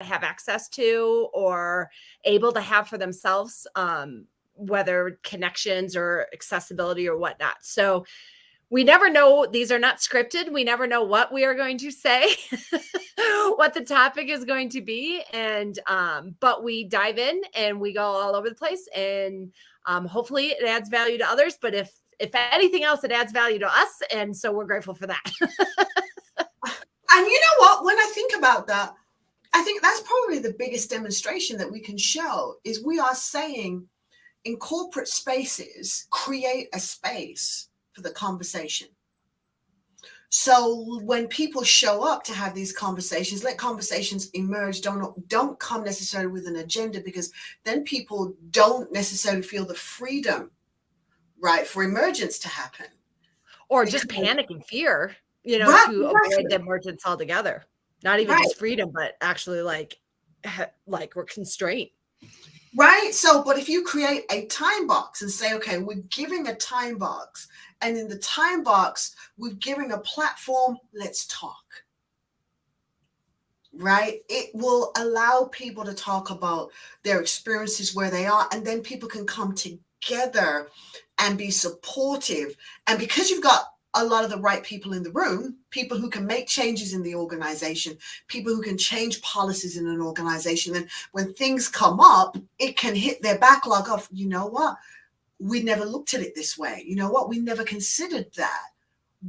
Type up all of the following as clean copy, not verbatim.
have access to or able to have for themselves, whether connections or accessibility or whatnot. So we never know. These are not scripted. We never know what we are going to say, what the topic is going to be. And, but we dive in and we go all over the place, and hopefully it adds value to others. But if anything else, it adds value to us. And so we're grateful for that. And you know what? When I think about that, I think that's probably the biggest demonstration that we can show is we are saying in corporate spaces, create a space for the conversation. So when people show up to have these conversations, let conversations emerge. Don't come necessarily with an agenda, because then people don't necessarily feel the freedom, right, for emergence to happen. Or just panic and fear, to avoid the emergence altogether. Not even just freedom, but actually like we're constrained. Right. So, but if you create a time box and say, okay, we're giving a time box, and in the time box, we're giving a platform, let's talk. Right. It will allow people to talk about their experiences where they are, and then people can come together and be supportive. And because you've got a lot of the right people in the room, people who can make changes in the organization, people who can change policies in an organization. And when things come up, it can hit their backlog of, you know what, we never looked at it this way. You know what, we never considered that.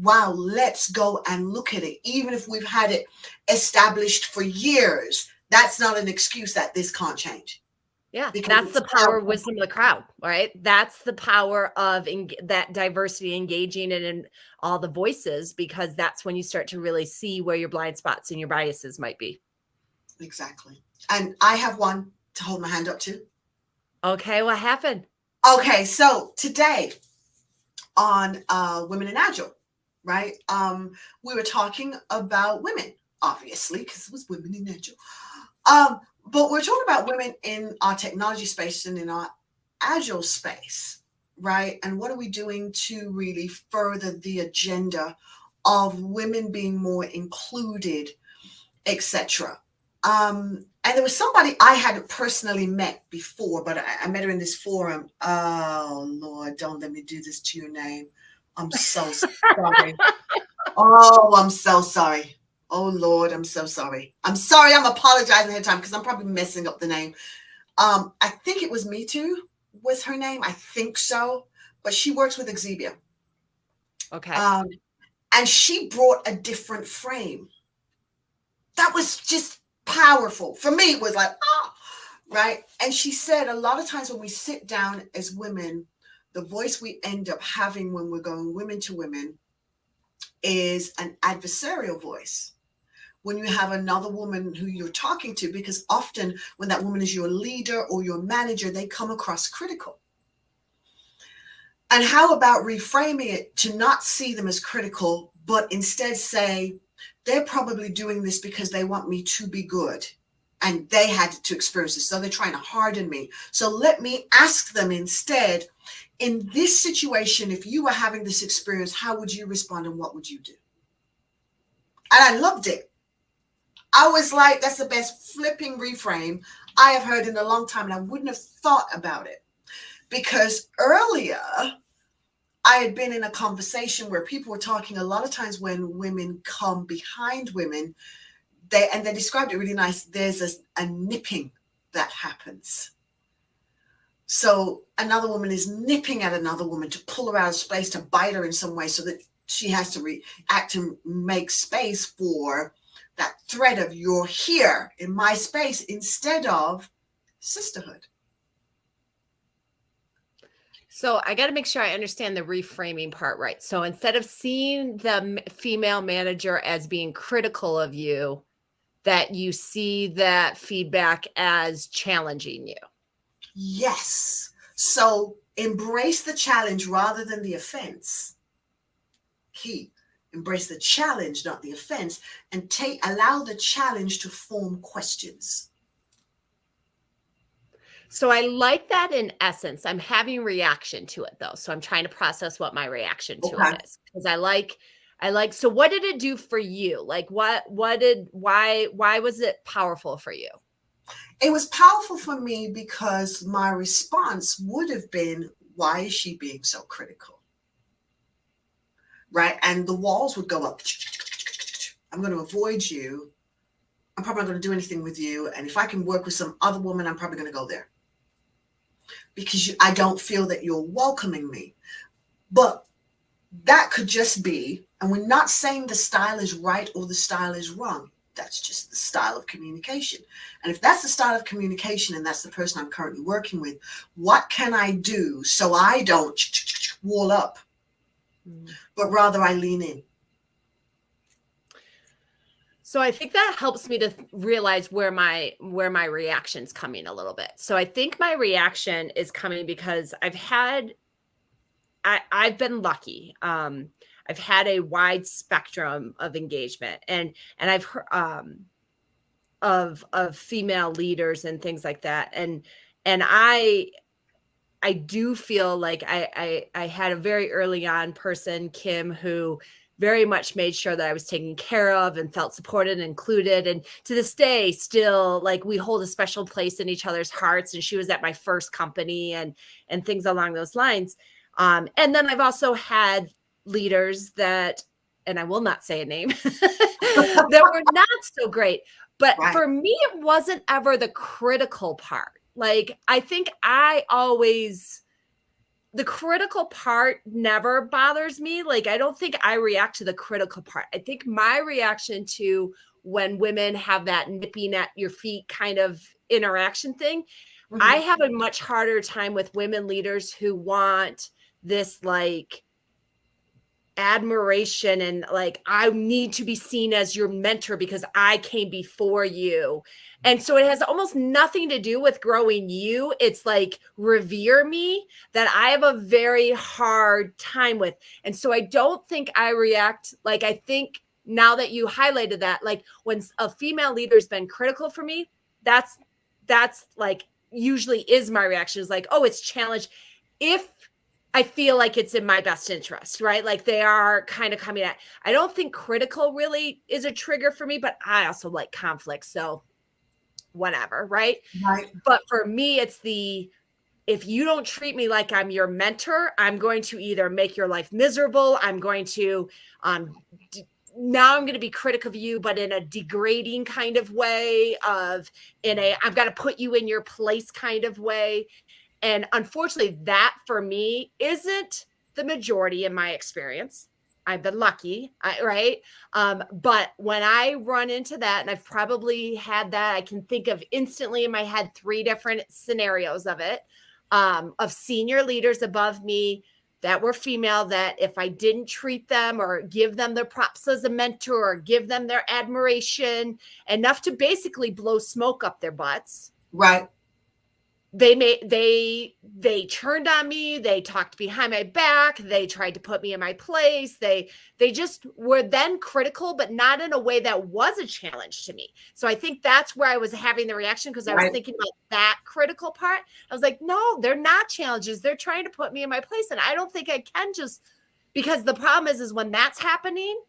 Wow, let's go and look at it. Even if we've had it established for years, that's not an excuse that this can't change. Yeah, that's the power of wisdom of the crowd, right? That's the power of that diversity, engaging in all the voices, because that's when you start to really see where your blind spots and your biases might be. Exactly. And I have one to hold my hand up to. Okay, what happened? Okay, so today on Women in Agile, right? We were talking about women, obviously, because it was Women in Agile. But we're talking about women in our technology space and in our Agile space, right? And what are we doing to really further the agenda of women being more included, etc. And there was somebody I had personally met before, but I met her in this forum. Oh, Lord, don't let me do this to your name. I'm so sorry. Oh, I'm so sorry. Oh, Lord, I'm so sorry. I'm sorry. I'm apologizing ahead of time because I'm probably messing up the name. I think it was Me Too was her name. I think so. But she works with Exebia. Okay. And she brought a different frame. That was just powerful. For me, it was like, right? And she said a lot of times when we sit down as women, the voice we end up having when we're going women to women is an adversarial voice. When you have another woman who you're talking to, because often when that woman is your leader or your manager, they come across critical. And how about reframing it to not see them as critical, but instead say, they're probably doing this because they want me to be good. And they had to experience this. So they're trying to harden me. So let me ask them instead, in this situation, if you were having this experience, how would you respond and what would you do? And I loved it. I was like, that's the best flipping reframe I have heard in a long time. And I wouldn't have thought about it because earlier I had been in a conversation where people were talking a lot of times when women come behind women, they described it really nice. There's a nipping that happens. So another woman is nipping at another woman to pull her out of space, to bite her in some way so that she has to react and make space for that thread of you're here in my space instead of sisterhood. So I got to make sure I understand the reframing part right. So instead of seeing the female manager as being critical of you, that you see that feedback as challenging you. Yes. So embrace the challenge rather than the offense. Key. Embrace the challenge, not the offense, and allow the challenge to form questions. So I like that in essence. I'm having reaction to it though. So I'm trying to process what my reaction to it is, because I like I like, so what did it do for you? Like why was it powerful for you? It was powerful for me because my response would have been, why is she being so critical? Right? And the walls would go up. I'm going to avoid you. I'm probably not going to do anything with you. And if I can work with some other woman, I'm probably going to go there because I don't feel that you're welcoming me. But that could just be, and we're not saying the style is right or the style is wrong. That's just the style of communication. And if that's the style of communication and that's the person I'm currently working with, what can I do so I don't wall up, but rather I lean in? So I think that helps me to realize where my reaction's coming a little bit. So I think my reaction is coming because I've been lucky. I've had a wide spectrum of engagement, and I've heard of female leaders and things like that. And I do feel like I had a very early on person, Kim, who very much made sure that I was taken care of and felt supported and included. And to this day, still, like, we hold a special place in each other's hearts. And she was at my first company and things along those lines. And then I've also had leaders that, and I will not say a name, that were not so great. But Right. for me, it wasn't ever the critical part. Like, I think the critical part never bothers me. Like, I don't think I react to the critical part. I think my reaction to when women have that nipping at your feet kind of interaction thing, I have a much harder time with women leaders who want this, like, admiration and, like, I need to be seen as your mentor because I came before you. And so it has almost nothing to do with growing you. It's like, revere me, that I have a very hard time with. And so I don't think I react like, I think now that you highlighted that, like, when a female leader's been critical for me, that's like usually is my reaction, is like, oh, it's challenged. If I feel like it's in my best interest, right? Like, they are kind of coming at, I don't think critical really is a trigger for me, but I also like conflict. So whatever, right? Right. But for me, it's if you don't treat me like I'm your mentor, I'm going to either make your life miserable. I'm going to, now I'm going to be critical of you, but in a degrading kind of way, I've got to put you in your place kind of way. And unfortunately, that for me isn't the majority in my experience. I've been lucky, right? But when I run into that, and I've probably had that, I can think of instantly in my head 3 different scenarios of it, of senior leaders above me that were female, that if I didn't treat them or give them their props as a mentor or give them their admiration enough to basically blow smoke up their butts, Right. they turned on me, they talked behind my back, they tried to put me in my place, they just were then critical, but not in a way that was a challenge to me. So I think that's where I was having the reaction, because I was thinking about that critical part. I was like, no, they're not challenges, they're trying to put me in my place. And I don't think I can, just because the problem is when that's happening,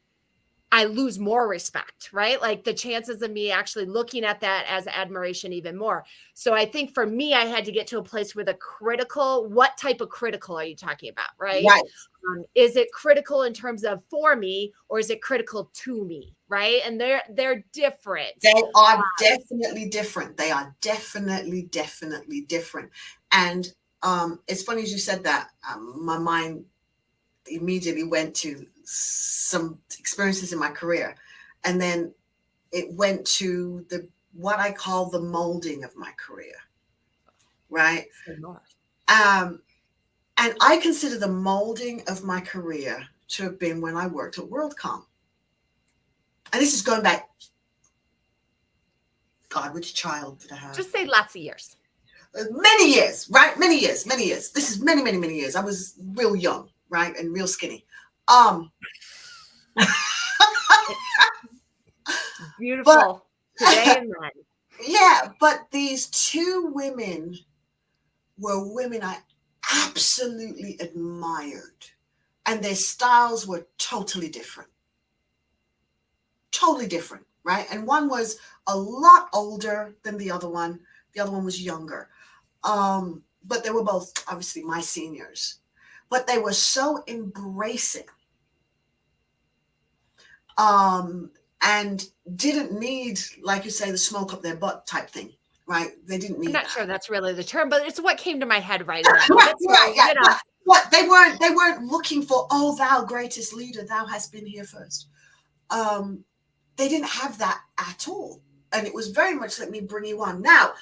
I lose more respect, right? Like, the chances of me actually looking at that as admiration even more. So I think for me, I had to get to a place where what type of critical are you talking about, right? Right. Is it critical in terms of for me, or is it critical to me, right? And they're different. They are definitely different. They are definitely different. And it's funny as you said that. My mind immediately went to some experiences in my career, and then it went to what I call the molding of my career, right? And I consider the molding of my career to have been when I worked at WorldCom. And this is going back, God, which child did I have? Just say lots of years. Many years, right? Many years. This is many years. I was real young, right? And real skinny. Beautiful. Today and then. Yeah, but these 2 women were women I absolutely admired, and their styles were totally different. totally different, right? And one was a lot older than the other one. The other one was younger. But they were both obviously my seniors. But they were so embracing, and didn't need, like you say, the smoke up their butt type thing, right? They didn't need I'm not that. sure that's really the term, but it's what came to my head right in that Right, moment. So, right, yeah. you know, But they weren't looking for, oh, thou greatest leader, thou hast been here first. They didn't have that at all. And it was very much, let me bring you on. Now,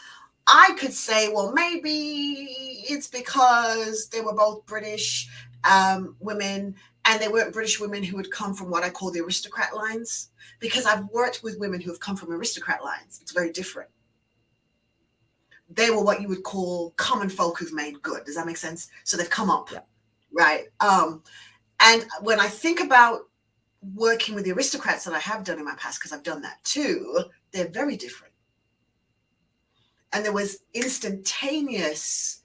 I could say, well, maybe it's because they were both British women, and they weren't British women who had come from what I call the aristocrat lines, because I've worked with women who have come from aristocrat lines. It's very different. They were what you would call common folk who've made good. Does that make sense? So they've come up, yeah. right? And when I think about working with the aristocrats that I have done in my past, because I've done that too, they're very different. And there was instantaneous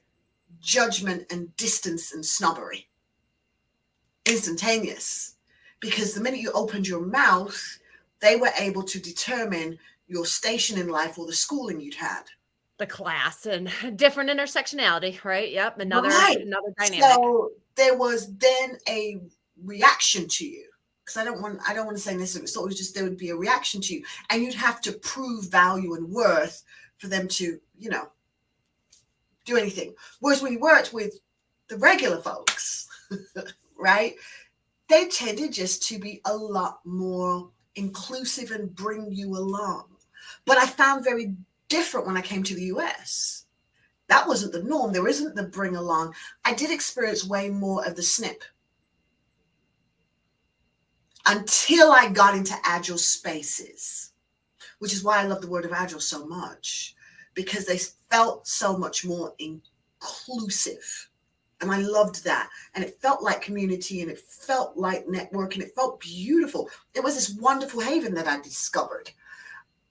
judgment and distance and snobbery. Instantaneous. Because the minute you opened your mouth, they were able to determine your station in life or the schooling you'd had. The class and different intersectionality, right? Yep. Another dynamic. So there was then a reaction to you. Because I don't want to say necessarily, so it was just there would be a reaction to you. And you'd have to prove value and worth for them to, do anything. Whereas when you worked with the regular folks, right, they tended just to be a lot more inclusive and bring you along. But I found very different when I came to the US. That wasn't the norm. There isn't the bring along. I did experience way more of the snip until I got into agile spaces, which is why I love the word of agile so much, because they felt so much more inclusive. And I loved that. And it felt like community, and it felt like network, and it felt beautiful. It was this wonderful haven that I discovered.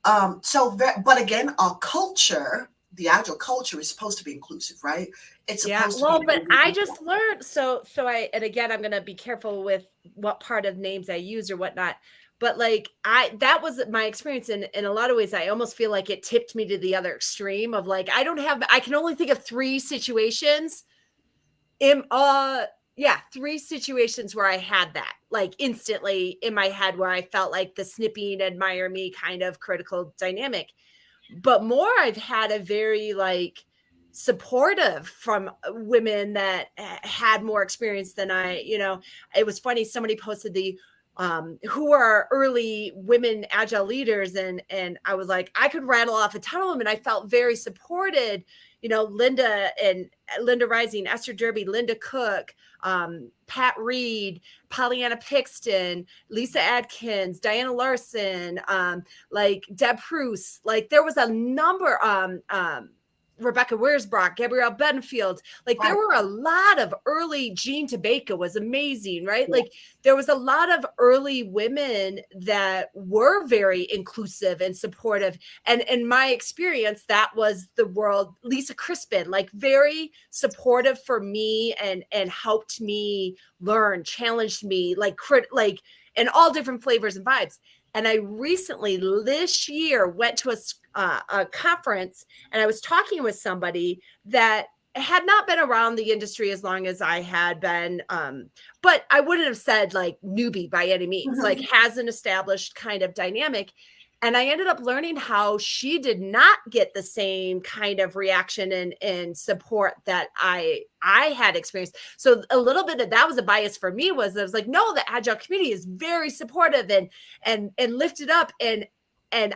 But again, our culture, the agile culture, is supposed to be inclusive, right? It's supposed to be. But I just learned. And again, I'm going to be careful with what part of names I use or whatnot. But that was my experience. In a lot of ways, I almost feel like it tipped me to the other extreme of I can only think of three situations three situations where I had that instantly in my head, where I felt like the snipping, admire me kind of critical dynamic. But more, I've had a very supportive from women that had more experience than I. It was funny. Somebody posted the who are early women agile leaders, and I was like, I could rattle off a ton of them, and I felt very supported. Linda Rising, Esther Derby, Linda Cook, Pat Reed, Pollyanna Pixton, Lisa Adkins, Diana Larson, Deb Pruce. There was a number, Rebecca Wiersbrock, Gabrielle Benfield. There were a lot of early, Jean Tabeka was amazing, right? Yeah. There was a lot of early women that were very inclusive and supportive. And in my experience, that was the world. Lisa Crispin, very supportive for me and helped me learn, challenged me, in all different flavors and vibes. And I recently, this year, went to a conference, and I was talking with somebody that had not been around the industry as long as I had been, but I wouldn't have said newbie by any means, has an established kind of dynamic. And I ended up learning how she did not get the same kind of reaction and support that I had experienced. So a little bit of that was a bias for me. I was no, the agile community is very supportive and lifted up. And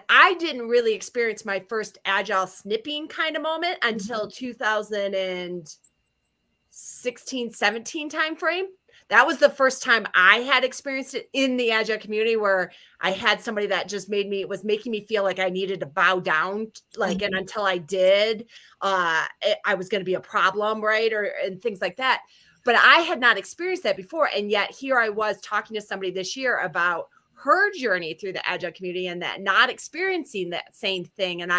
I didn't really experience my first agile snipping kind of moment until 2016, 17 timeframe. That was the first time I had experienced it in the agile community, where I had somebody that just was making me feel like I needed to bow down, and until I did, I was going to be a problem, right? And things like that. But I had not experienced that before. And yet here I was talking to somebody this year about her journey through the agile community and that not experiencing that same thing. And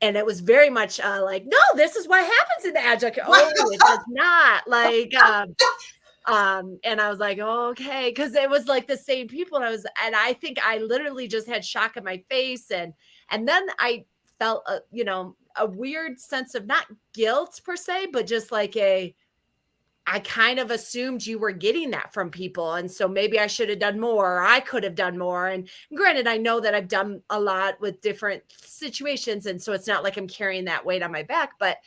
it was very much no, this is what happens in the agile community. Oh, it does not. And I was like, oh, okay. Cause it was like the same people. And I think I literally just had shock in my face. And then I felt, a weird sense of not guilt per se, but just like I kind of assumed you were getting that from people. And so maybe I should have done more, or I could have done more. And granted, I know that I've done a lot with different situations. And so it's not like I'm carrying that weight on my back, but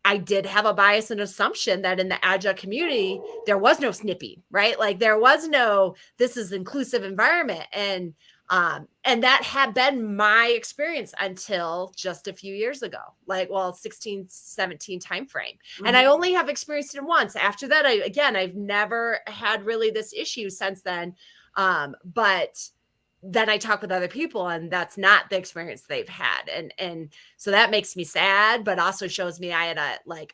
I did have a bias and assumption that in the agile community, there was no snippy, right? Like there was no, this is inclusive environment. And that had been my experience until just a few years ago, 16, 17 timeframe. And I only have experienced it once. After that, I've never had really this issue since then. But then I talk with other people and that's not the experience they've had. And so that makes me sad, but also shows me I had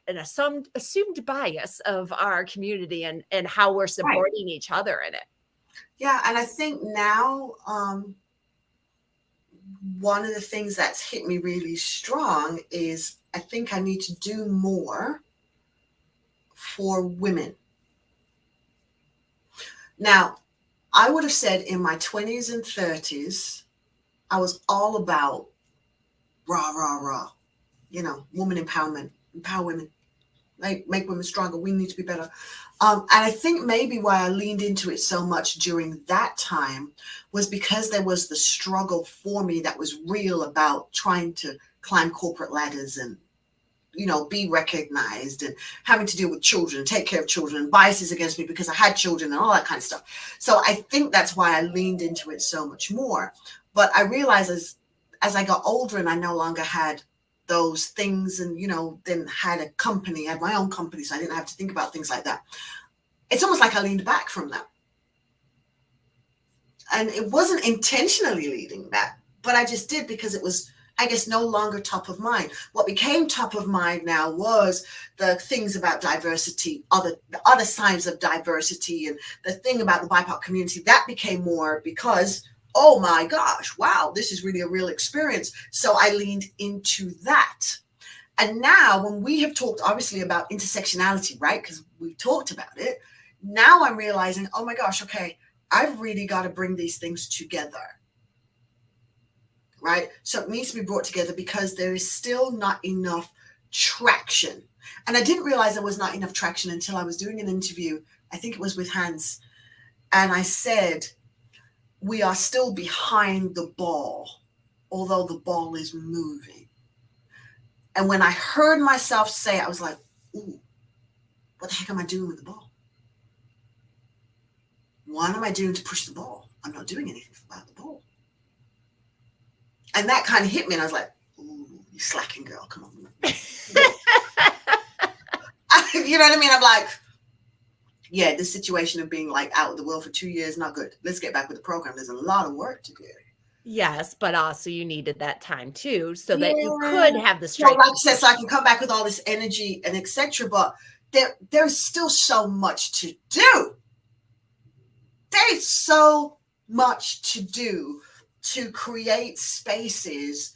an assumed bias of our community and how we're supporting each other in it. Yeah. And I think now, one of the things that's hit me really strong is I think I need to do more for women. Now, I would have said in my 20s and 30s, I was all about rah, rah, rah, woman empowerment, empower women, make women stronger. We need to be better. And I think maybe why I leaned into it so much during that time was because there was the struggle for me that was real about trying to climb corporate ladders and, be recognized and having to deal with children, take care of children, and biases against me because I had children and all that kind of stuff. So I think that's why I leaned into it so much more. But I realized as I got older and I no longer had those things and, then had my own company, so I didn't have to think about things like that. It's almost like I leaned back from that. And it wasn't intentionally leading that, but I just did because it was, I guess, no longer top of mind. What became top of mind now was the things about diversity, the other signs of diversity, and the thing about the BIPOC community. That became more because, oh my gosh, wow, this is really a real experience. So I leaned into that. And now when we have talked obviously about intersectionality, right? Because we talked about it. Now I'm realizing, oh my gosh, okay, I've really got to bring these things together. Right? So it needs to be brought together because there is still not enough traction. And I didn't realize there was not enough traction until I was doing an interview. I think it was with Hans. And I said, we are still behind the ball, although the ball is moving. And when I heard myself say it, I was like, ooh, what the heck am I doing with the ball? What am I doing to push the ball? I'm not doing anything about the ball. And that kind of hit me. And I was like, ooh, you slacking girl. Come on. You know what I mean? I'm like, yeah, this situation of being out of the world for 2 years, not good. Let's get back with the program. There's a lot of work to do. Yes, but also you needed that time too, so that you could have the strength. So like I said, so I can come back with all this energy and etc. But there's still so much to do. There's so much to do to create spaces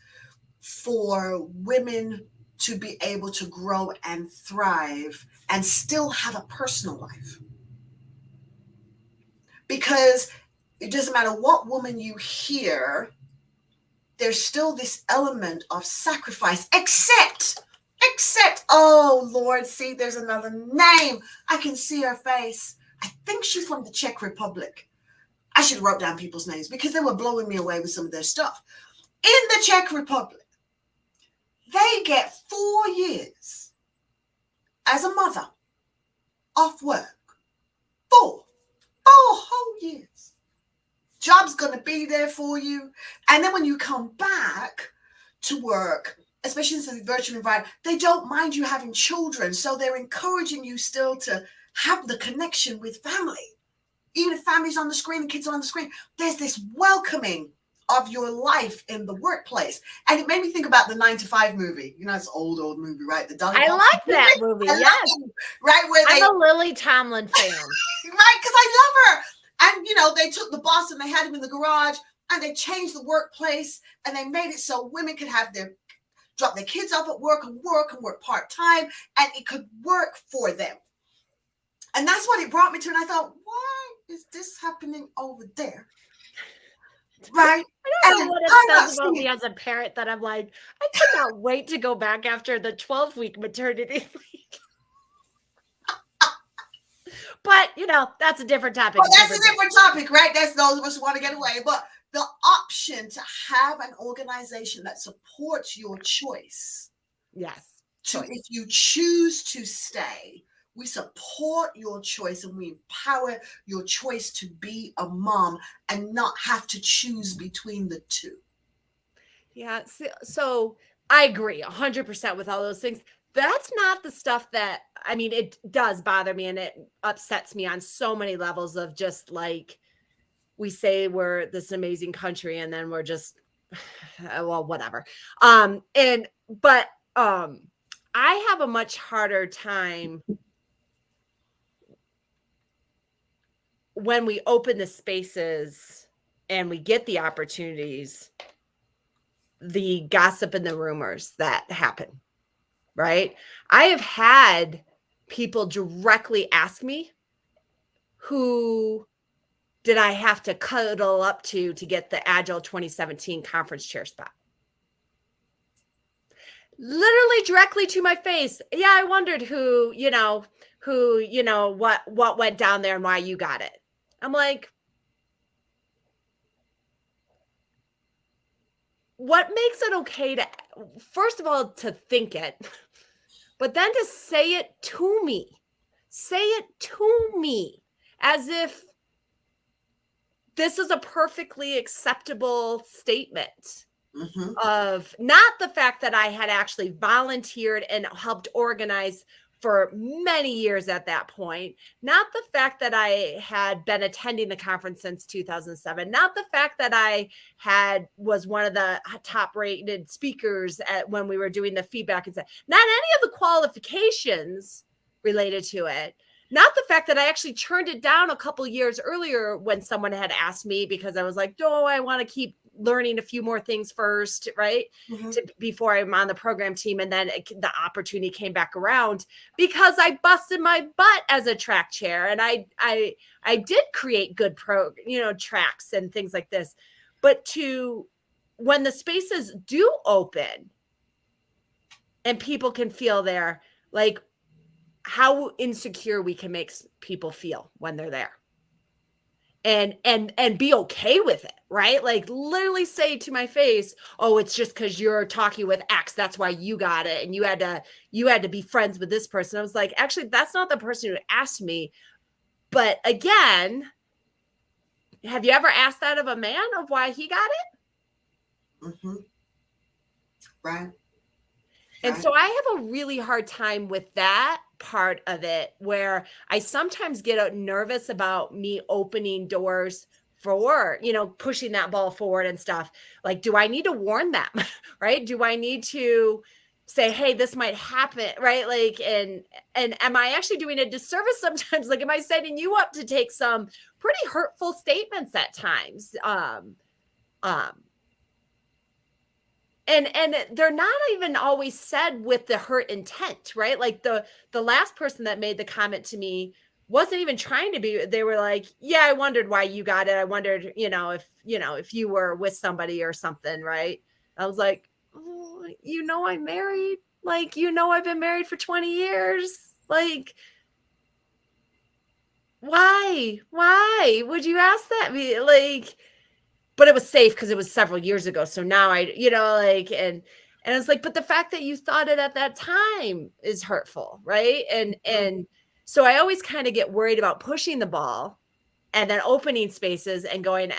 for women to be able to grow and thrive and still have a personal life. Because it doesn't matter what woman you hear, there's still this element of sacrifice, except, oh Lord, see, there's another name. I can see her face. I think she's from the Czech Republic. I should have wrote down people's names because they were blowing me away with some of their stuff. In the Czech Republic, they get 4 years as a mother off work. 4 whole years. Job's going to be there for you. And then when you come back to work, especially in the virtual environment, they don't mind you having children. So they're encouraging you still to have the connection with family. Even if family's on the screen and kids are on the screen, there's this welcoming of your life in the workplace. And it made me think about the 9 to 5 movie. You know, it's an old movie, right? I like that movie, yes. Right? I'm a Lily Tomlin fan. Right, because I love her. And, they took the boss and they had him in the garage and they changed the workplace and they made it so women could drop their kids off at work and work part-time, and it could work for them. And that's what it brought me to. And I thought, why is this happening over there? Right? I don't know And what it I'm not says about seeing me as a parent that I'm like, I cannot wait to go back after the 12-week maternity leave. But, that's a different topic. well, that's a different topic, right? That's those of us who want to get away. But the option to have an organization that supports your choice. Yes. If you choose to stay, we support your choice and we empower your choice to be a mom and not have to choose between the two. Yeah. So I agree 100% with all those things. That's not the stuff that, I mean, it does bother me and it upsets me on so many levels of just like, we say we're this amazing country and then we're just, well, whatever. But I have a much harder time when we open the spaces and we get the opportunities, the gossip and the rumors that happen, right? I have had people directly ask me, who did I have to cuddle up to get the Agile 2017 conference chair spot? Literally directly to my face. Yeah, I wondered what went down there and why you got it. I'm like, what makes it okay to, first of all, to think it, but then to say it to me as if this is a perfectly acceptable statement. Mm-hmm. Of not the fact that I had actually volunteered and helped organize for many years at that point, not the fact that I had been attending the conference since 2007, not the fact that I was one of the top rated speakers when we were doing the feedback and stuff, not any of the qualifications related to it. Not the fact that I actually turned it down a couple years earlier when someone had asked me because I was like, no, I want to keep learning a few more things first, right? Mm-hmm. Before I'm on the program team. And then the opportunity came back around because I busted my butt as a track chair. And I did create good tracks and things like this. But when the spaces do open and people can feel there, like, how insecure we can make people feel when they're there and be okay with it, right? Like literally say to my face, oh, it's just because you're talking with X, that's why you got it. And you had to be friends with this person. I was like, actually, that's not the person who asked me. But again, have you ever asked that of a man of why he got it? Mm-hmm. Right. And so I have a really hard time with that part of it, where I sometimes get nervous about me opening doors for, pushing that ball forward and stuff. Like, do I need to warn them? Right? Do I need to say, hey, this might happen, right? Like, and am I actually doing a disservice sometimes? Like, am I setting you up to take some pretty hurtful statements at times? And they're not even always said with the hurt intent, right? Like the last person that made the comment to me wasn't even trying to be, they were like, yeah, I wondered why you got it. I wondered, if you were with somebody or something, right? I was like, oh, I'm married. Like, I've been married for 20 years. Like, why would you ask that? Like, but it was safe because it was several years ago. So now and it's like, but the fact that you thought it at that time is hurtful, right? And so I always kind of get worried about pushing the ball and then opening spaces and going,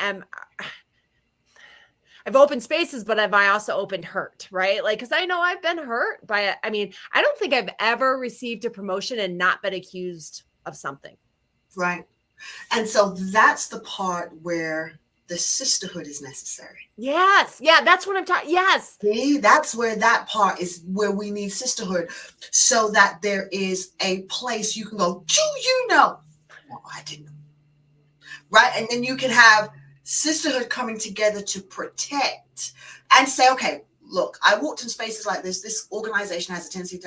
I've opened spaces, but have I also opened hurt, right? Like, because I know I've been hurt by, I don't think I've ever received a promotion and not been accused of something. Right. And so that's the part where the sisterhood is necessary. Yes. Yeah. That's what I'm talking. Yes. See, that's where that part is, where we need sisterhood, so that there is a place you can go, well, I didn't know. Right. And then you can have sisterhood coming together to protect and say, okay, look, I walked in spaces like this organization has a tendency,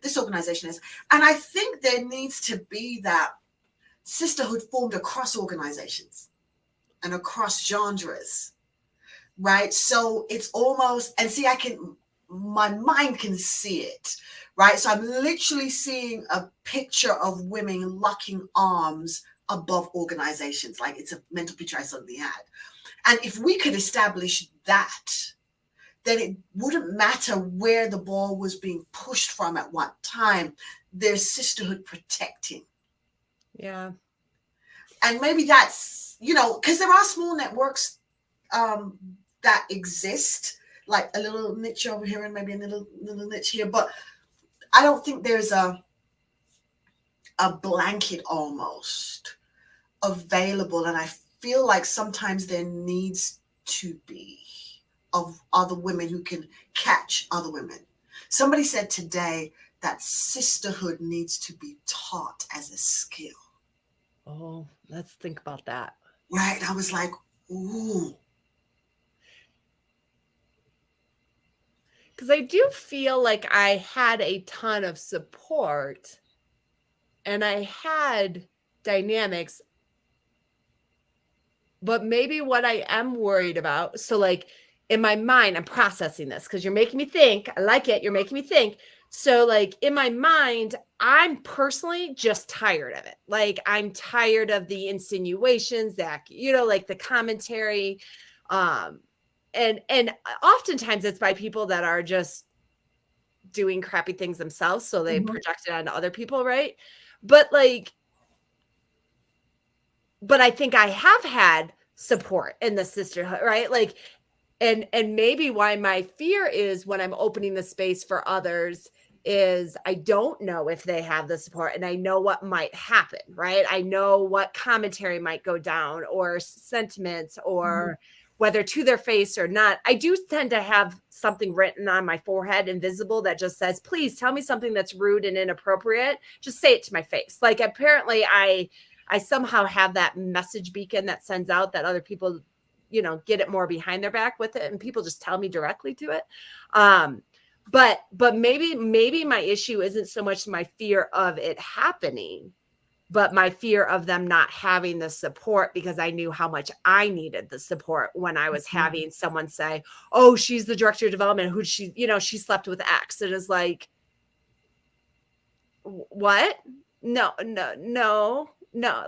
this organization is, and I think there needs to be that sisterhood formed across organizations and across genres, right? So it's almost, and see, my mind can see it, right? So I'm literally seeing a picture of women locking arms above organizations, like it's a mental picture I suddenly had. And if we could establish that, then it wouldn't matter where the ball was being pushed from at what time. There's sisterhood protecting. Yeah. And maybe that's, because there are small networks that exist, like a little niche over here and maybe a little niche here. But I don't think there's a blanket almost available. And I feel like sometimes there needs to be of other women who can catch other women. Somebody said today that sisterhood needs to be taught as a skill. Oh, let's think about that. Right. I was like, ooh. Because I do feel like I had a ton of support and I had dynamics. But maybe what I am worried about, so like in my mind, I'm processing this because you're making me think. I like it. You're making me think. So like in my mind, I'm personally just tired of it. Like I'm tired of the insinuations that, like the commentary. And oftentimes it's by people that are just doing crappy things themselves. So they project it onto other people, right? But I think I have had support in the sisterhood, right? Like, and maybe why my fear is when I'm opening the space for others is I don't know if they have the support and I know what might happen, right? I know what commentary might go down or sentiments or whether to their face or not. I do tend to have something written on my forehead, invisible, that just says, please tell me something that's rude and inappropriate. Just say it to my face. Like apparently I somehow have that message beacon that sends out that other people, get it more behind their back with it. And people just tell me directly to it. But maybe my issue isn't so much my fear of it happening, but my fear of them not having the support, because I knew how much I needed the support when I was having someone say, oh, she's the director of development. Who she, she slept with X. It is like, what? No.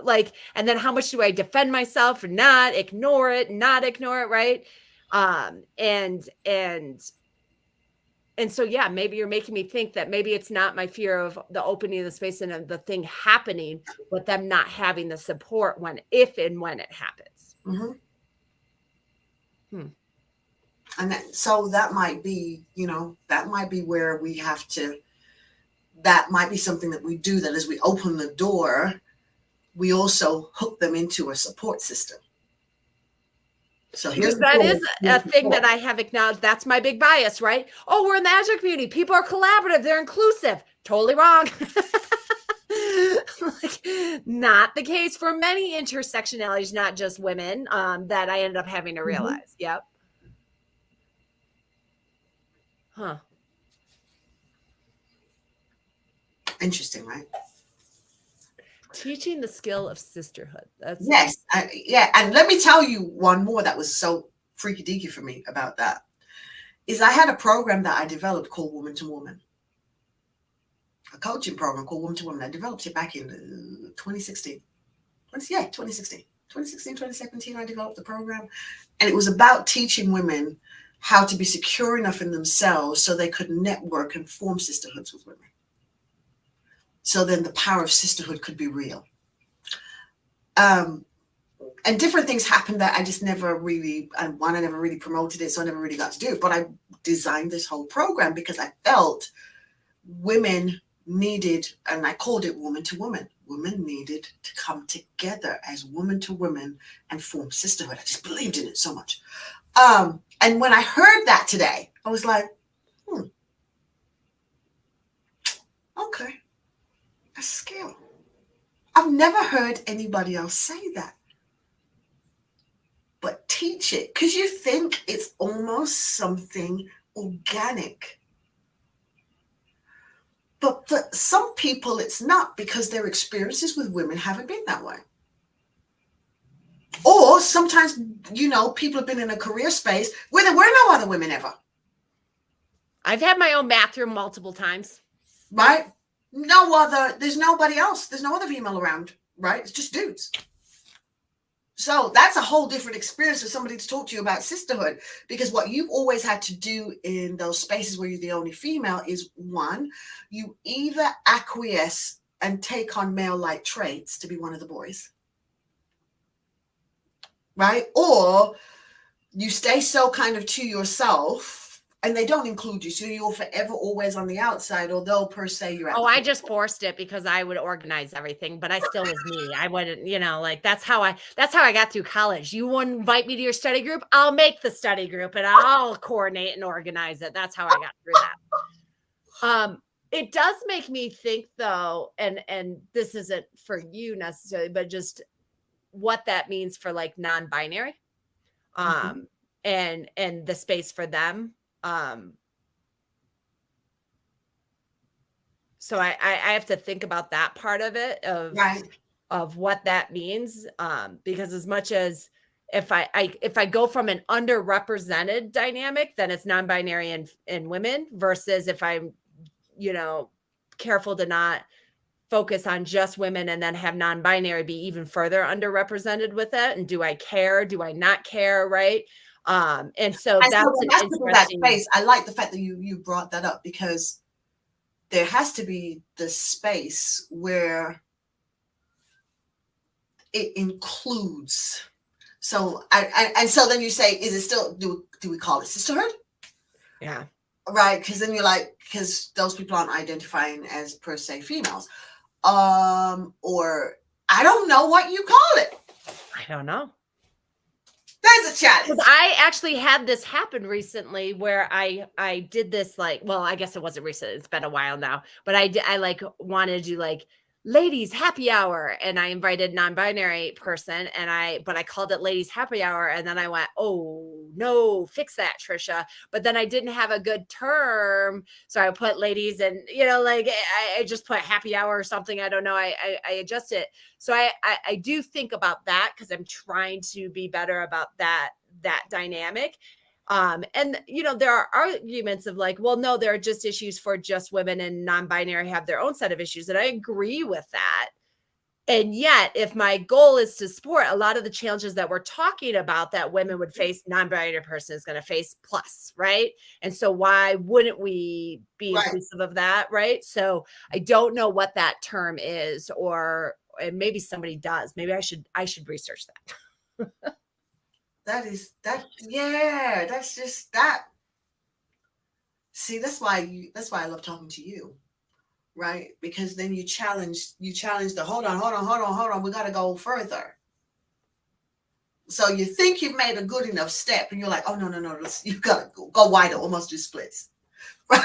Like, and then how much do I defend myself or not ignore it, right? And so, yeah, maybe you're making me think that maybe it's not my fear of the opening of the space and of the thing happening, but them not having the support if and when it happens. And so that might be, that might be where we have to, that might be something that we do, that as we open the door, we also hook them into a support system. So that is a thing that I have acknowledged. That's my big bias, right? Oh, we're in the Agile community. People are collaborative. They're inclusive. Totally wrong. Like, not the case for many intersectionalities, not just women, that I ended up having to realize. Yep. Huh. Interesting, right? Teaching the skill of sisterhood. That's yes. Yeah. And let me tell you one more that was so freaky deaky for me about that is I had a program that I developed called Woman to Woman, a coaching program called Woman to Woman. I developed it back in 2016. 2017, I developed the program. And it was about teaching women how to be secure enough in themselves so they could network and form sisterhoods with women. So then the power of sisterhood could be real. And different things happened that I just never really, I never really promoted it, so I never really got to do it. But I designed this whole program because I felt women needed, and I called it Woman to Woman. Women needed to come together as woman to woman and form sisterhood. I just believed in it so much. And when I heard that today, I was like, okay, a skill. I've never heard anybody else say that. but teach it because you think it's almost something organic. But for some people, it's not, because their experiences with women haven't been that way. Or sometimes, people have been in a career space where there were no other women ever. I've had my own bathroom multiple times. Right? There's nobody else. There's no other female around, right? It's just dudes. So that's a whole different experience for somebody to talk to you about sisterhood, because what you've always had to do in those spaces where you're the only female is, one, you either acquiesce and take on male-like traits to be one of the boys, right? Or you stay so kind of to yourself and they don't include you. So you're forever always on the outside, although per se you're at I just forced it because I would organize everything, but I still was me. I wouldn't, like that's how I got through college. You wouldn't invite me to your study group, I'll make the study group and I'll coordinate and organize it. That's how I got through that. It does make me think though, and this isn't for you necessarily, but just what that means for like non-binary, and the space for them. So I have to think about that part of it, of what that means. Because as much as if I go from an underrepresented dynamic, then it's non-binary and women, versus if I'm, careful to not focus on just women and then have non-binary be even further underrepresented with it. And do I care? Do I not care? Right. And so that's an interesting space. I like the fact that you brought that up, because there has to be the space where it includes. So and so then you say, is it still, do we call it sisterhood? Yeah. Right. Because then you're like, because those people aren't identifying as per se females. Or I don't know what you call it. I don't know. There's a challenge. I actually had this happen recently where I did this, like, well, I guess it wasn't recent. It's been a while now, but I like wanted to do like ladies happy hour, and I invited non-binary person, but I called it ladies happy hour. And then I went, oh no, fix that, Trisha. But then I didn't have a good term. So I put ladies, and, like I just put happy hour or something. I don't know. I adjust it. So I do think about that, because I'm trying to be better about that dynamic. And there are arguments of like, well, no, there are just issues for just women, and non-binary have their own set of issues. And I agree with that. And yet, if my goal is to support a lot of the challenges that we're talking about that women would face, non-binary person is going to face plus, right? And so why wouldn't we be inclusive of that, right? So I don't know what that term is, and maybe somebody does. Maybe I should research that. That's just that. See, that's why I love talking to you, right? Because then you challenge the hold on, we got to go further. So you think you've made a good enough step, and you're like, oh no, you got to go wider, almost do splits, right?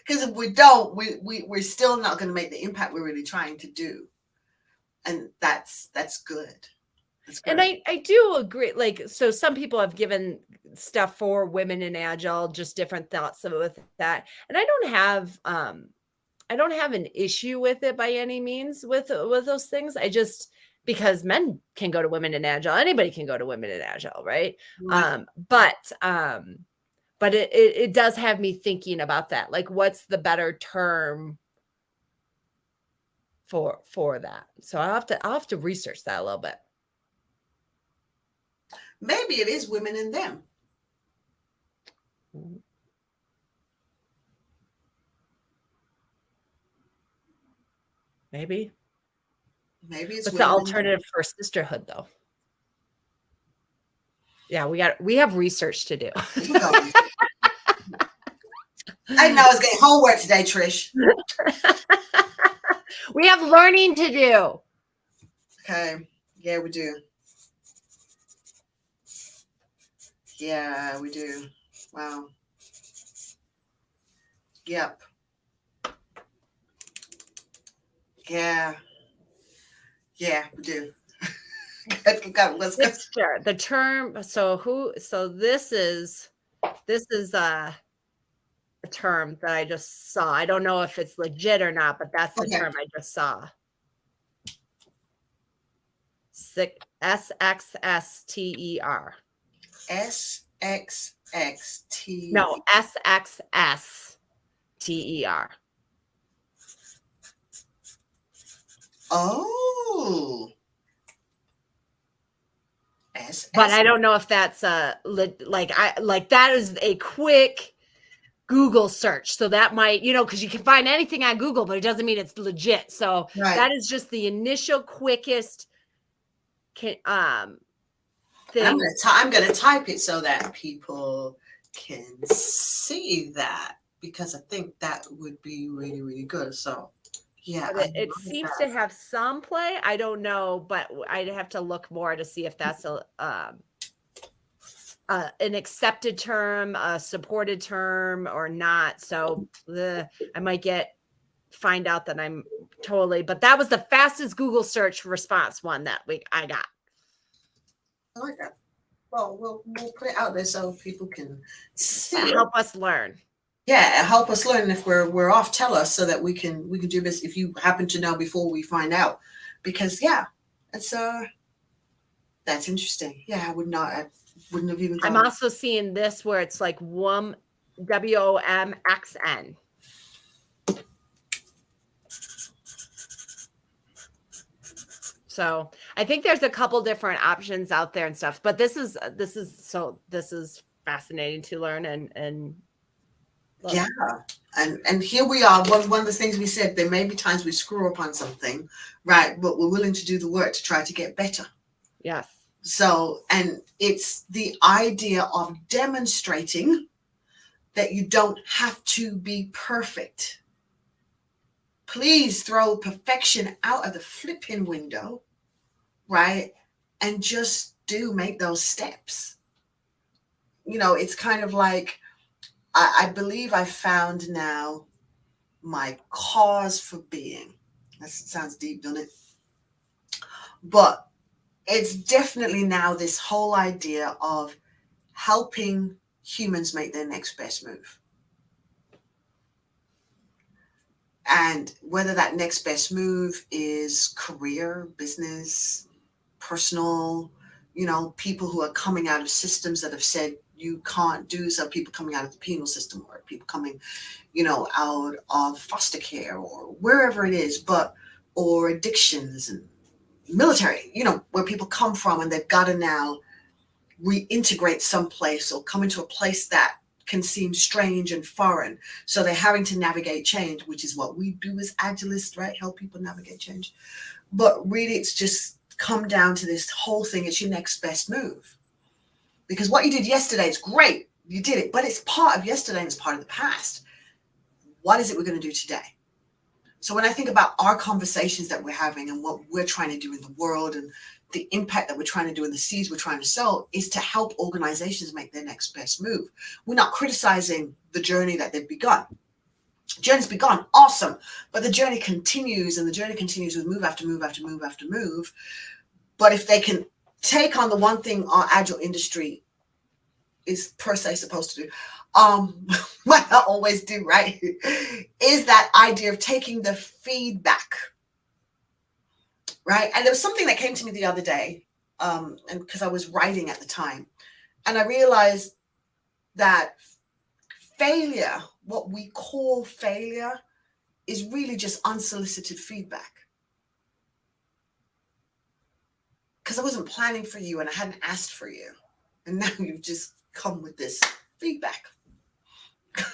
Because if we don't, we're still not going to make the impact we're really trying to do. And that's good. And I do agree. Like, so some people have given stuff for women in Agile, just different thoughts with that. And I don't have an issue with it by any means with those things. I just, because men can go to women in Agile, anybody can go to women in Agile, right? But it does have me thinking about that. Like, what's the better term for that? So I'll have to research that a little bit. Maybe it is women in them. Maybe it's what's the alternative for sisterhood though? Yeah, we have research to do. I know it's getting homework today, Trish. We have learning to do. Okay. Yeah, we do. Yeah, we do. Wow. Yep. Yeah. Yeah, we do. Let's go. Sure. The term. So this is a term that I just saw. I don't know if it's legit or not, but that's the Okay. term I just saw. SXSTER. SXXT. No, SXSTER. Oh. But SS. I don't know if that's like that is a quick Google search. So that might, because you can find anything on Google, but it doesn't mean it's legit. So Right. that is just the initial quickest thing. I'm gonna type it so that people can see that, because I think that would be really, really good. So yeah, But it seems to have some play. I don't know, but I'd have to look more to see if that's an accepted term, a supported term, or not. So I might find out that I'm totally. But that was the fastest Google search response one that I got. I like that. Well, we'll put it out there so people can see. Help us learn. Yeah, help us learn. If we're off, tell us so that we can do this. If you happen to know before we find out, because it's that's interesting. Yeah, I wouldn't have even thought. I'm also seeing this where it's like WOMXN. So I think there's a couple different options out there and stuff, but this is fascinating to learn and yeah. And here we are. One of the things we said, there may be times we screw up on something, right? But we're willing to do the work to try to get better. Yes. So, and it's the idea of demonstrating that you don't have to be perfect. Please throw perfection out of the flipping window, right? And just make those steps. It's kind of like, I believe I found now my cause for being. That sounds deep, doesn't it? But it's definitely now this whole idea of helping humans make their next best move. And whether that next best move is career, business, personal, people who are coming out of systems that have said you can't do so, people coming out of the penal system, or people coming, out of foster care or wherever it is, or addictions and military, where people come from and they've got to now reintegrate someplace or come into a place that can seem strange and foreign. So they're having to navigate change, which is what we do as agilists, right? Help people navigate change. But really, it's just come down to this whole thing. It's your next best move. Because what you did yesterday is great. You did it, but it's part of yesterday and it's part of the past. What is it we're going to do today? So when I think about our conversations that we're having and what we're trying to do in the world and the impact that we're trying to do in the seeds we're trying to sow, is to help organizations make their next best move. We're not criticizing the journey that they've begun. Journey's begun, awesome, but the journey continues, and the journey continues with move after move after move after move. But if they can take on the one thing our agile industry is per se supposed to do, what I always do, right, is that idea of taking the feedback, right? And there was something that came to me the other day, and because I was writing at the time, and I realized that failure, what we call failure, is really just unsolicited feedback. Because I wasn't planning for you and I hadn't asked for you. And now you've just come with this feedback.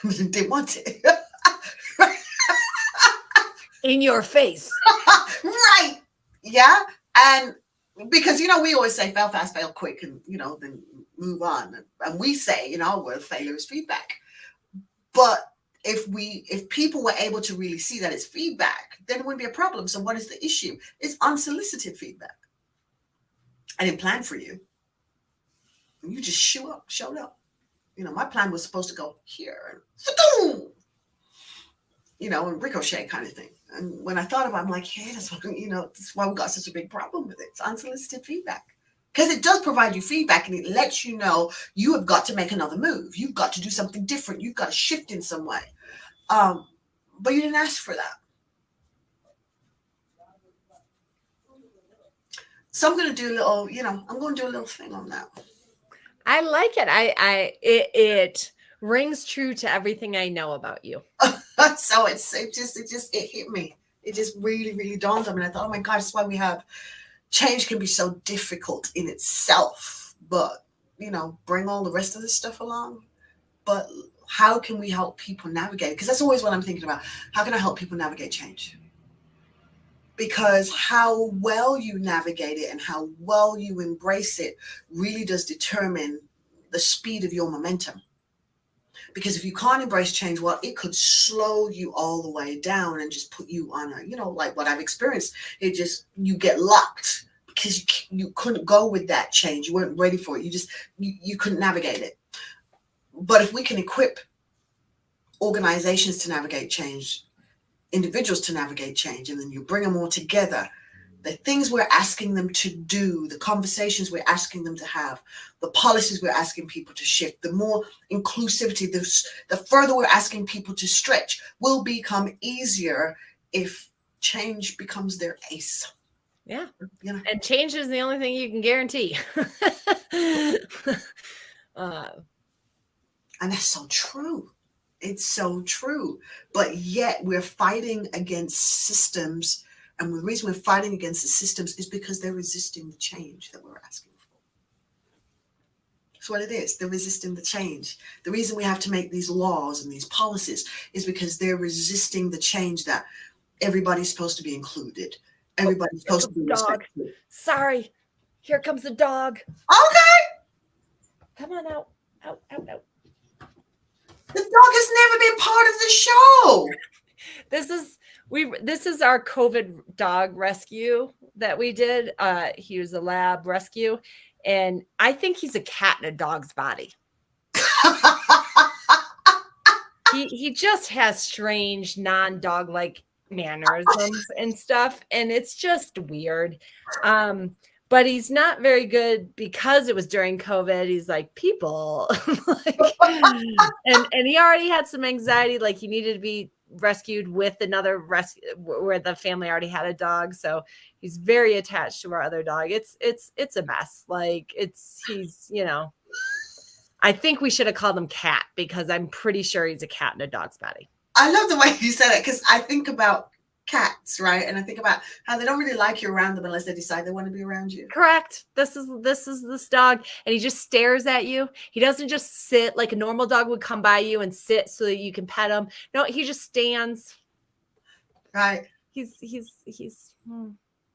Didn't want it. In your face. Right. Yeah. And because, we always say fail fast, fail quick, and, then move on. And we say, well, failure is feedback. But if people were able to really see that it's feedback, then it wouldn't be a problem. So what is the issue? It's unsolicited feedback. I didn't plan for you. You just showed up. My plan was supposed to go here. and ricochet kind of thing. And when I thought about it, I'm like, yeah, that's why we got such a big problem with it. It's unsolicited feedback. Because it does provide you feedback and it lets you know you have got to make another move. You've got to do something different. You've got to shift in some way. But you didn't ask for that. So I'm going to do a little thing on that. I like it. It rings true to everything I know about you. So it hit me. It just really, really dawned on me. And I thought, oh my God, that's why we have change can be so difficult in itself, but bring all the rest of this stuff along. But how can we help people navigate it? Because that's always what I'm thinking about. How can I help people navigate change? Because how well you navigate it and how well you embrace it really does determine the speed of your momentum. Because if you can't embrace change, well, it could slow you all the way down and just put you on like what I've experienced. You get locked because you couldn't go with that change. You weren't ready for it. You couldn't navigate it. But if we can equip organizations to navigate change, individuals to navigate change, and then you bring them all together, the things we're asking them to do, the conversations we're asking them to have, the policies we're asking people to shift, the more inclusivity, the further we're asking people to stretch will become easier if change becomes their ace. Yeah. And change is the only thing you can guarantee. And that's so true. It's so true. But yet we're fighting against systems. And the reason we're fighting against the systems is because they're resisting the change that we're asking for. That's what it is. They're resisting the change. The reason we have to make these laws and these policies is because they're resisting the change that everybody's supposed to be included. Everybody's supposed to be respected. Sorry. Here comes the dog. Okay. Come on out. Out. The dog has never been part of the show. This is our COVID dog rescue that we did. He was a lab rescue, and I think he's a cat in a dog's body. he just has strange non-dog-like mannerisms and stuff, and it's just weird. But he's not very good because it was during COVID. He's like, people, and he already had some anxiety. Like he needed to be rescued with another rescue where the family already had a dog. So he's very attached to our other dog. It's a mess. Like he's I think we should have called him Cat because I'm pretty sure he's a cat in a dog's body. I love the way you said it because I think about cats, right? And I think about how they don't really like you around them unless they decide they want to be around you. Correct. This is this dog, and he just stares at you. He doesn't just sit like a normal dog would come by you and sit so that you can pet him. No, he just stands. Right. He's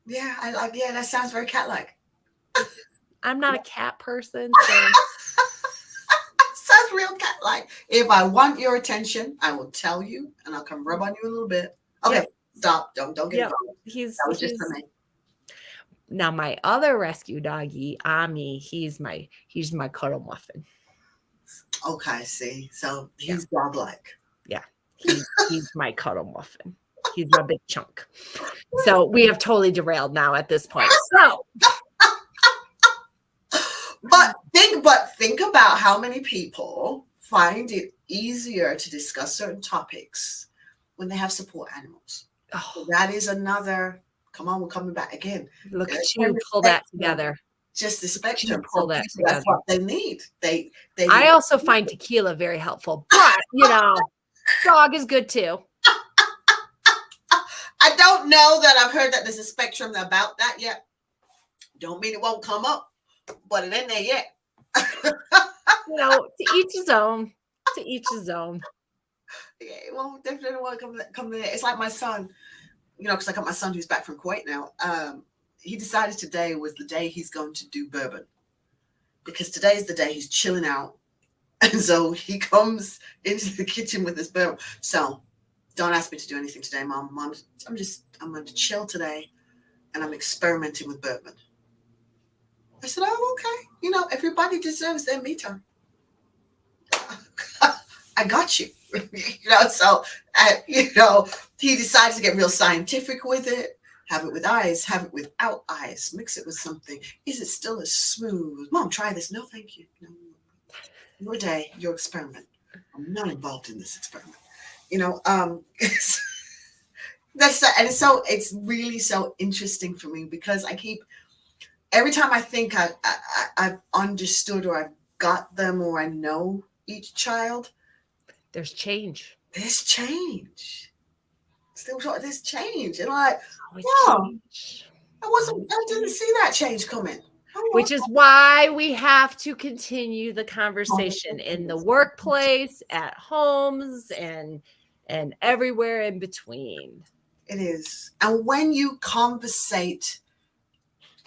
Yeah, that sounds very cat-like. I'm not a cat person. So. Sounds real cat-like. If I want your attention, I will tell you, and I'll come rub on you a little bit. Okay. Yep. Stop. Don't get involved. That was just for me. Now my other rescue doggy, Ami, he's my cuddle muffin. Okay, see. So he's dog-like. Yeah. He's my cuddle muffin. He's my big chunk. So we have totally derailed now at this point. So think about how many people find it easier to discuss certain topics when they have support animals. Oh. So that is another. Come on, we're coming back again. Look at you pull that together. Just the spectrum. Pull that together. That's what they need. They. I also find tequila very helpful, but dog is good too. I don't know that I've heard that there's a spectrum about that yet. Don't mean it won't come up, but it ain't there yet. To each his own. To each his own. Yeah, it won't definitely won't come there. It's like my son, because I got my son who's back from Kuwait now. He decided today was the day he's going to do bourbon because today is the day he's chilling out, and so he comes into the kitchen with his bourbon. So don't ask me to do anything today, Mom. I'm going to chill today, and I'm experimenting with bourbon. I said, oh, okay. Everybody deserves their me time. I got you. So, he decided to get real scientific with it. Have it with eyes, have it without eyes, mix it with something. Is it still as smooth? Mom, try this. No, thank you. No, your day, your experiment. I'm not involved in this experiment. It's really so interesting for me because every time I think I've understood or I've got them or I know each child, there's change. There's change. There's change. And like, change. I didn't see that change coming. Which is why we have to continue the conversation in the workplace, at homes, and everywhere in between. It is. And when you conversate,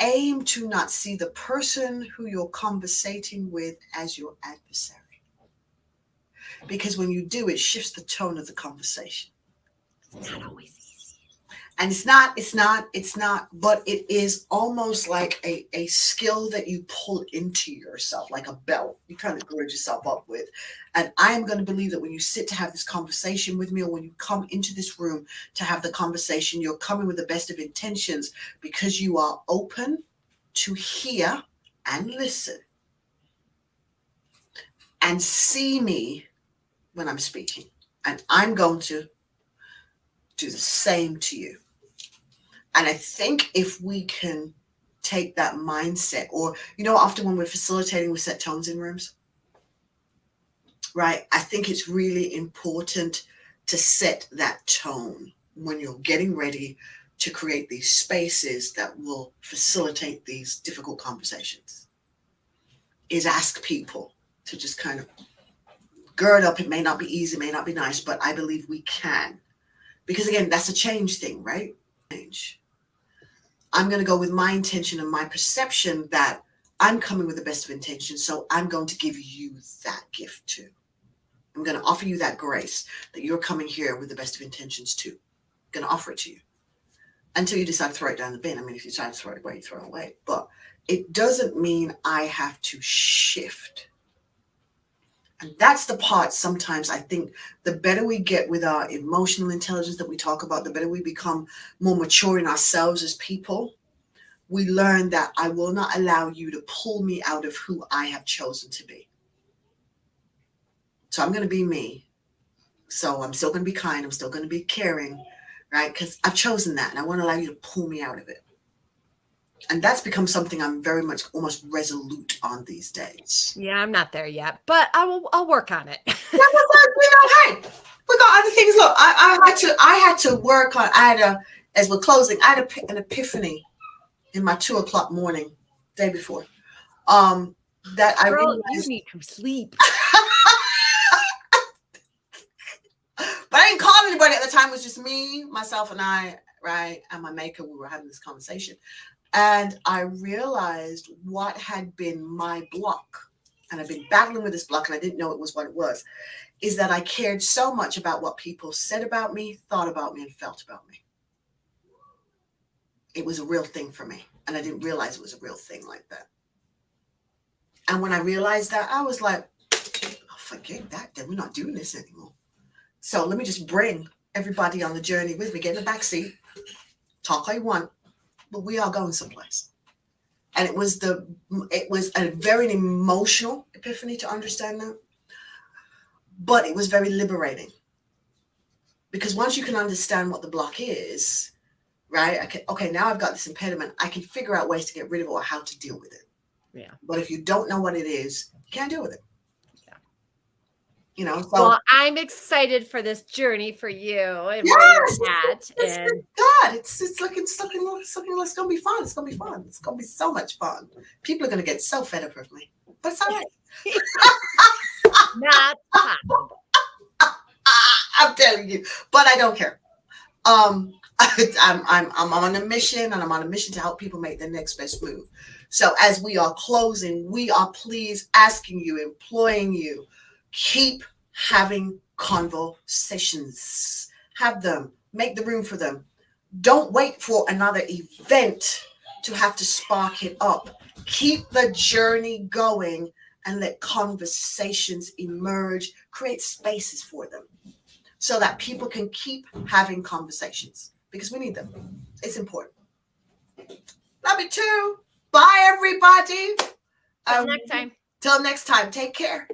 aim to not see the person who you're conversating with as your adversary. Because when you do, it shifts the tone of the conversation. It's not always easy. And it's not, but it is almost like a skill that you pull into yourself, like a belt. You kind of gird yourself up with. And I am going to believe that when you sit to have this conversation with me, or when you come into this room to have the conversation, you're coming with the best of intentions because you are open to hear and listen and see me when I'm speaking. And I'm going to do the same to you. And I think if we can take that mindset, or, often when we're facilitating, we set tones in rooms, right? I think it's really important to set that tone when you're getting ready to create these spaces that will facilitate these difficult conversations. Is ask people to just kind of gird up. It may not be easy, may not be nice, but I believe we can. Because again, that's a change thing, right? Change. I'm going to go with my intention and my perception that I'm coming with the best of intentions. So I'm going to give you that gift too. I'm going to offer you that grace that you're coming here with the best of intentions too. I'm going to offer it to you until you decide to throw it down the bin. I mean, if you decide to throw it away, you throw it away. But it doesn't mean I have to shift. And that's the part sometimes I think the better we get with our emotional intelligence that we talk about, the better we become more mature in ourselves as people. We learn that I will not allow you to pull me out of who I have chosen to be. So I'm going to be me. So I'm still going to be kind. I'm still going to be caring, right? Because I've chosen that and I want to allow you to pull me out of it. And that's become something I'm very much almost resolute on these days. Yeah, I'm not there yet, but I'll work on it. Hey, we got other things. Look, I had to work on. As we're closing, I had an epiphany in my 2:00 morning, day before. That I realized you need to sleep. But I didn't call anybody at the time. It was just me, myself, and I, right, and my maker. We were having this conversation. And I realized what had been my block, and I've been battling with this block, and I didn't know it was what it was, is that I cared so much about what people said about me, thought about me, and felt about me. It was a real thing for me, and I didn't realize it was a real thing like that. And when I realized that, I was like, oh, forget that, then we're not doing this anymore. So let me just bring everybody on the journey with me, get in the back seat, talk all you want, but we are going someplace. And it was a very emotional epiphany to understand that. But it was very liberating. Because once you can understand what the block is, right? Okay, now I've got this impediment. I can figure out ways to get rid of it or how to deal with it. Yeah. But if you don't know what it is, you can't deal with it. So, well, I'm excited for this journey for you and yes, God, it's looking like it's gonna be fun. It's gonna be fun. It's gonna be so much fun. People are gonna get so fed up of me, but it's all right. Not possible. I'm telling you, but I don't care. I'm on a mission, and I'm on a mission to help people make their next best move. So as we are closing, we are please asking you, imploring you, keep having conversations. Have them. Make the room for them. Don't wait for another event to have to spark it up. Keep the journey going and let conversations emerge, create spaces for them so that people can keep having conversations because we need them. It's important. Love you too. Bye, everybody. Till next time. Till next time. Take care.